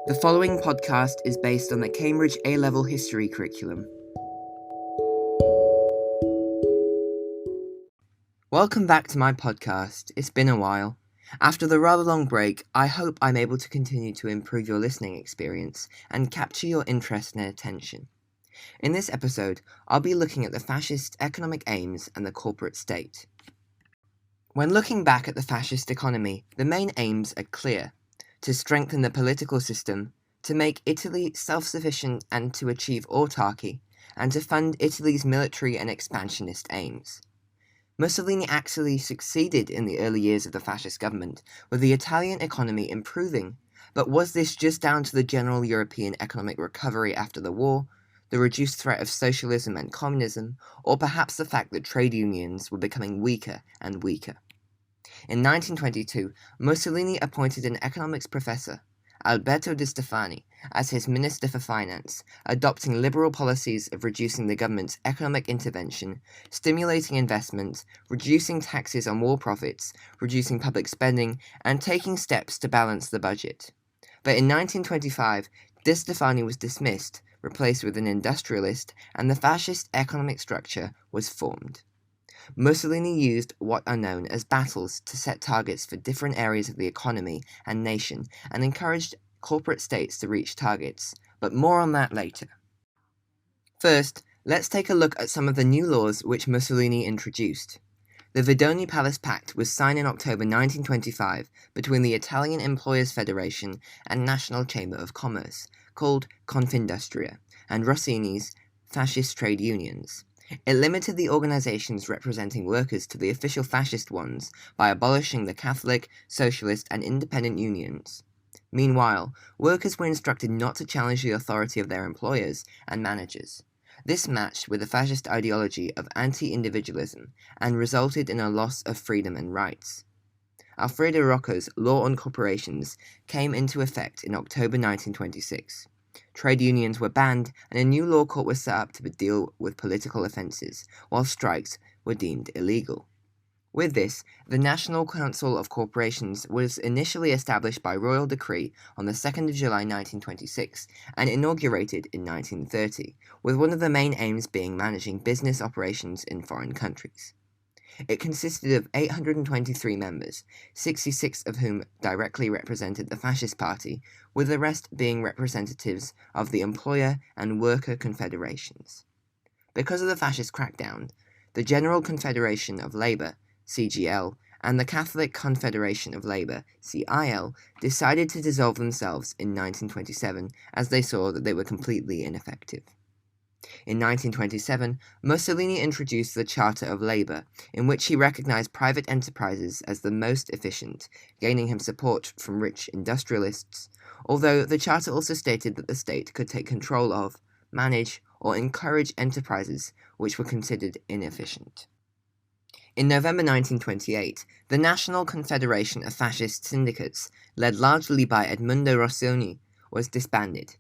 The following podcast is based on the Cambridge A-Level History curriculum. Welcome back to my podcast. It's been a while. After the rather long break, I hope I'm able to continue to improve your listening experience and capture your interest and attention. In this episode, I'll be looking at the fascist economic aims and the corporate state. When looking back at the fascist economy, the main aims are clear: to strengthen the political system, to make Italy self-sufficient and to achieve autarky, and to fund Italy's military and expansionist aims. Mussolini actually succeeded in the early years of the fascist government, with the Italian economy improving, but was this just down to the general European economic recovery after the war, the reduced threat of socialism and communism, or perhaps the fact that trade unions were becoming weaker and weaker? In 1922, Mussolini appointed an economics professor, Alberto Di Stefani, as his Minister for Finance, adopting liberal policies of reducing the government's economic intervention, stimulating investment, reducing taxes on war profits, reducing public spending, and taking steps to balance the budget. But in 1925, Di Stefani was dismissed, replaced with an industrialist, and the fascist economic structure was formed. Mussolini used what are known as battles to set targets for different areas of the economy and nation and encouraged corporate states to reach targets, but more on that later. First, let's take a look at some of the new laws which Mussolini introduced. The Vidoni Palace Pact was signed in October 1925 between the Italian Employers Federation and National Chamber of Commerce, called Confindustria, and Rossini's fascist trade unions. It limited the organizations representing workers to the official fascist ones by abolishing the Catholic, Socialist, and Independent unions. Meanwhile, workers were instructed not to challenge the authority of their employers and managers. This matched with the fascist ideology of anti-individualism and resulted in a loss of freedom and rights. Alfredo Rocco's Law on Corporations came into effect in October 1926. Trade unions were banned, and a new law court was set up to deal with political offences, while strikes were deemed illegal. With this, the National Council of Corporations was initially established by royal decree on the 2nd of July 1926 and inaugurated in 1930, with one of the main aims being managing business operations in foreign countries. It consisted of 823 members, 66 of whom directly represented the Fascist Party, with the rest being representatives of the employer and worker confederations. Because of the fascist crackdown, the General Confederation of Labour, CGL, and the Catholic Confederation of Labour, CIL, decided to dissolve themselves in 1927 as they saw that they were completely ineffective. In 1927, Mussolini introduced the Charter of Labour, in which he recognized private enterprises as the most efficient, gaining him support from rich industrialists, although the Charter also stated that the state could take control of, manage, or encourage enterprises which were considered inefficient. In November 1928, the National Confederation of Fascist Syndicates, led largely by Edmundo Rossini, was disbanded.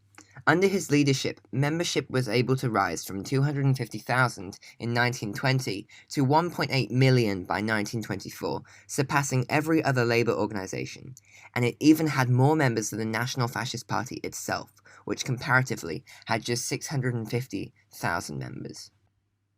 Under his leadership, membership was able to rise from 250,000 in 1920 to 1.8 million by 1924, surpassing every other labor organization, and it even had more members than the National Fascist Party itself, which comparatively had just 650,000 members.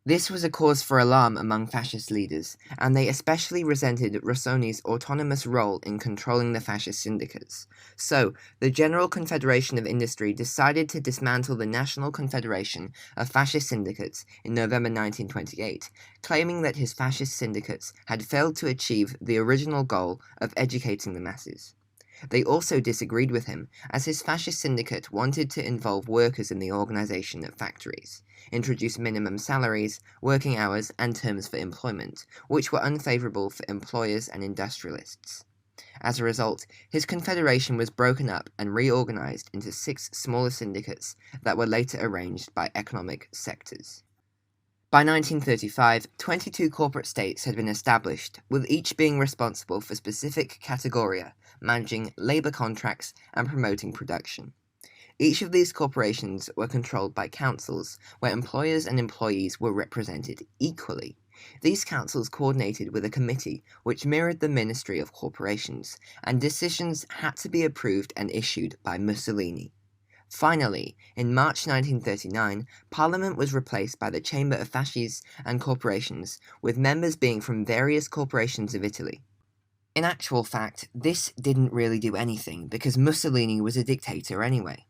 This was a cause for alarm among fascist leaders, and they especially resented Rossini's autonomous role in controlling the fascist syndicates. So, the General Confederation of Industry decided to dismantle the National Confederation of Fascist Syndicates in November 1928, claiming that his fascist syndicates had failed to achieve the original goal of educating the masses. They also disagreed with him, as his fascist syndicate wanted to involve workers in the organization of factories, introduce minimum salaries, working hours, and terms for employment, which were unfavorable for employers and industrialists. As a result, his confederation was broken up and reorganized into 6 smaller syndicates that were later arranged by economic sectors. By 1935, 22 corporate states had been established, with each being responsible for specific categoria, managing labor contracts and promoting production. Each of these corporations were controlled by councils, where employers and employees were represented equally, These councils coordinated with a committee which mirrored the Ministry of Corporations, and decisions had to be approved and issued by Mussolini. Finally, in March 1939, Parliament was replaced by the Chamber of Fascists and Corporations, with members being from various corporations of Italy. In actual fact, this didn't really do anything because Mussolini was a dictator anyway.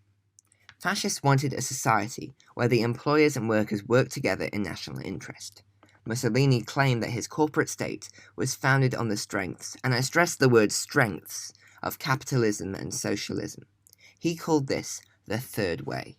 Fascists wanted a society where the employers and workers worked together in national interest. Mussolini claimed that his corporate state was founded on the strengths, and I stress the word strengths, of capitalism and socialism. He called this the Third Way.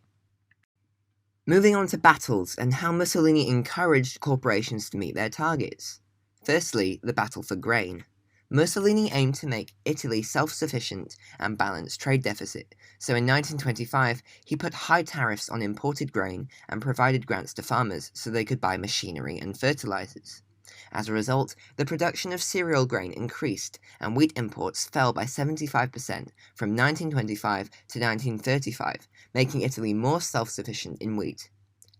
Moving on to battles and how Mussolini encouraged corporations to meet their targets. Firstly, the battle for grain. Mussolini aimed to make Italy self-sufficient and balance trade deficit, so in 1925 he put high tariffs on imported grain and provided grants to farmers so they could buy machinery and fertilizers. As a result, the production of cereal grain increased, and wheat imports fell by 75% from 1925 to 1935, making Italy more self-sufficient in wheat.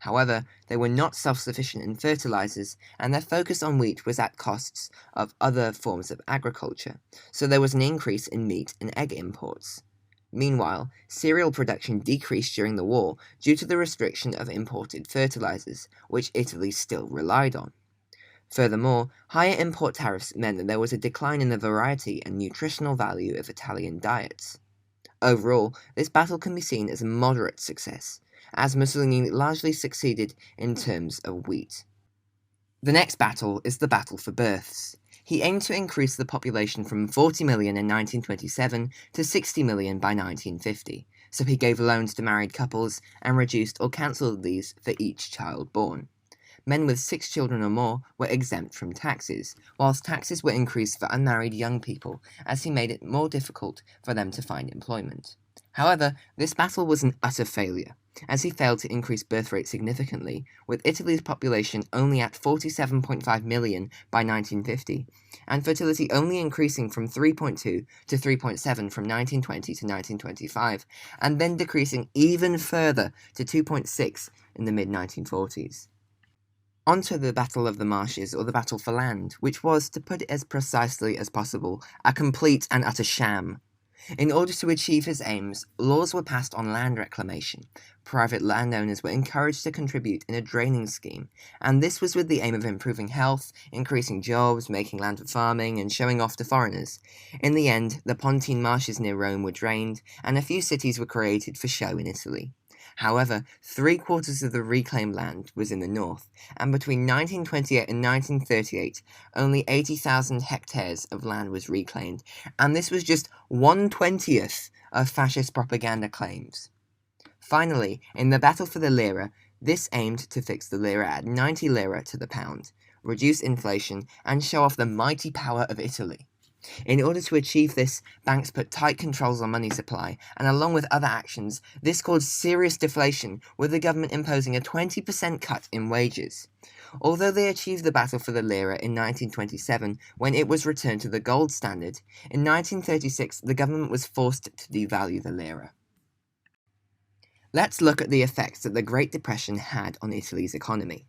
However, they were not self-sufficient in fertilizers, and their focus on wheat was at costs of other forms of agriculture, so there was an increase in meat and egg imports. Meanwhile, cereal production decreased during the war due to the restriction of imported fertilizers, which Italy still relied on. Furthermore, higher import tariffs meant that there was a decline in the variety and nutritional value of Italian diets. Overall, this battle can be seen as a moderate success, as Mussolini largely succeeded in terms of wheat. The next battle is the battle for births. He aimed to increase the population from 40 million in 1927 to 60 million by 1950, so he gave loans to married couples and reduced or cancelled these for each child born. Men with 6 children or more were exempt from taxes, whilst taxes were increased for unmarried young people, as he made it more difficult for them to find employment. However, this battle was an utter failure, as he failed to increase birth rate significantly, with Italy's population only at 47.5 million by 1950, and fertility only increasing from 3.2 to 3.7 from 1920 to 1925, and then decreasing even further to 2.6 in the mid-1940s. On to the Battle of the Marshes, or the Battle for Land, which was, to put it as precisely as possible, a complete and utter sham. In order to achieve his aims, laws were passed on land reclamation. Private landowners were encouraged to contribute in a draining scheme, and this was with the aim of improving health, increasing jobs, making land for farming, and showing off to foreigners. In the end, the Pontine marshes near Rome were drained, and a few cities were created for show in Italy. However, 3/4 of the reclaimed land was in the north, and between 1928 and 1938, only 80,000 hectares of land was reclaimed, and this was just 1/20th of fascist propaganda claims. Finally, in the battle for the lira, this aimed to fix the lira at 90 lira to the pound, reduce inflation, and show off the mighty power of Italy. In order to achieve this, banks put tight controls on money supply, and along with other actions, this caused serious deflation, with the government imposing a 20% cut in wages. Although they achieved the battle for the lira in 1927, when it was returned to the gold standard, in 1936 the government was forced to devalue the lira. Let's look at the effects that the Great Depression had on Italy's economy.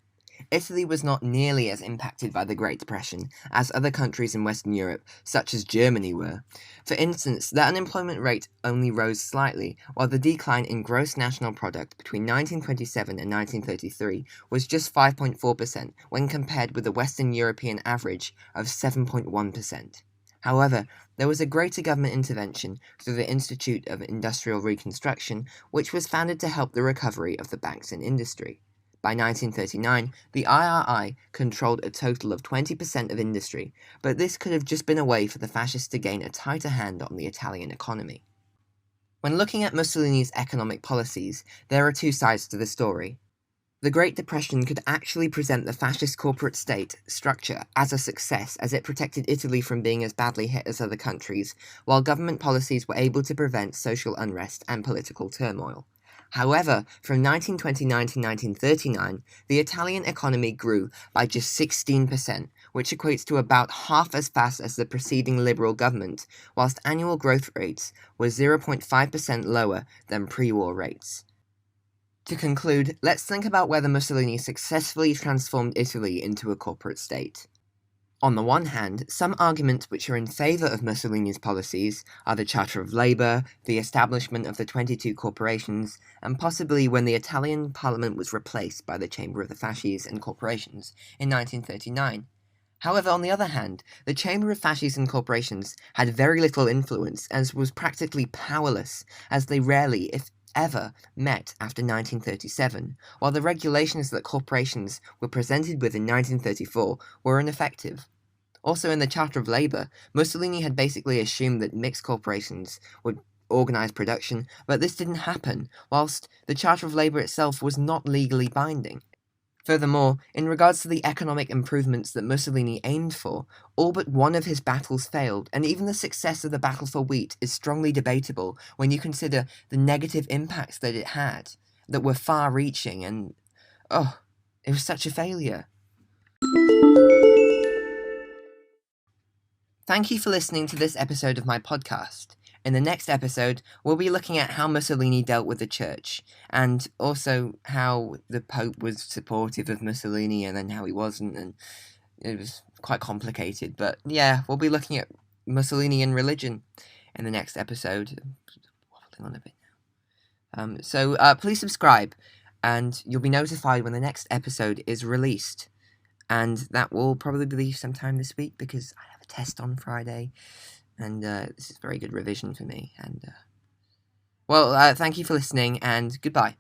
Italy was not nearly as impacted by the Great Depression as other countries in Western Europe, such as Germany, were. For instance, the unemployment rate only rose slightly, while the decline in gross national product between 1927 and 1933 was just 5.4% when compared with the Western European average of 7.1%. However, there was a greater government intervention through the Institute of Industrial Reconstruction, which was founded to help the recovery of the banks and industry. By 1939, the IRI controlled a total of 20% of industry, but this could have just been a way for the fascists to gain a tighter hand on the Italian economy. When looking at Mussolini's economic policies, there are two sides to the story. The Great Depression could actually present the fascist corporate state structure as a success, as it protected Italy from being as badly hit as other countries, while government policies were able to prevent social unrest and political turmoil. However, from 1929 to 1939, the Italian economy grew by just 16%, which equates to about half as fast as the preceding Liberal government, whilst annual growth rates were 0.5% lower than pre-war rates. To conclude, let's think about whether Mussolini successfully transformed Italy into a corporate state. On the one hand, some arguments which are in favour of Mussolini's policies are the Charter of Labour, the establishment of the 22 corporations, and possibly when the Italian parliament was replaced by the Chamber of the Fascists and Corporations in 1939. However, on the other hand, the Chamber of Fascists and Corporations had very little influence, as was practically powerless, as they rarely, if ever, met after 1937, while the regulations that corporations were presented with in 1934 were ineffective. Also, in the Charter of Labour, Mussolini had basically assumed that mixed corporations would organise production, but this didn't happen, whilst the Charter of Labour itself was not legally binding. Furthermore, in regards to the economic improvements that Mussolini aimed for, all but one of his battles failed, and even the success of the battle for wheat is strongly debatable when you consider the negative impacts that it had, that were far-reaching, and, it was such a failure. Thank you for listening to this episode of my podcast. In the next episode, we'll be looking at how Mussolini dealt with the church, and also how the Pope was supportive of Mussolini and then how he wasn't, and it was quite complicated. But yeah, we'll be looking at Mussolini and religion in the next episode. Waffling on a bit now. So please subscribe, and you'll be notified when the next episode is released. And that will probably be sometime this week because I have a test on Friday. And this is very good revision for me. And, thank you for listening, and goodbye.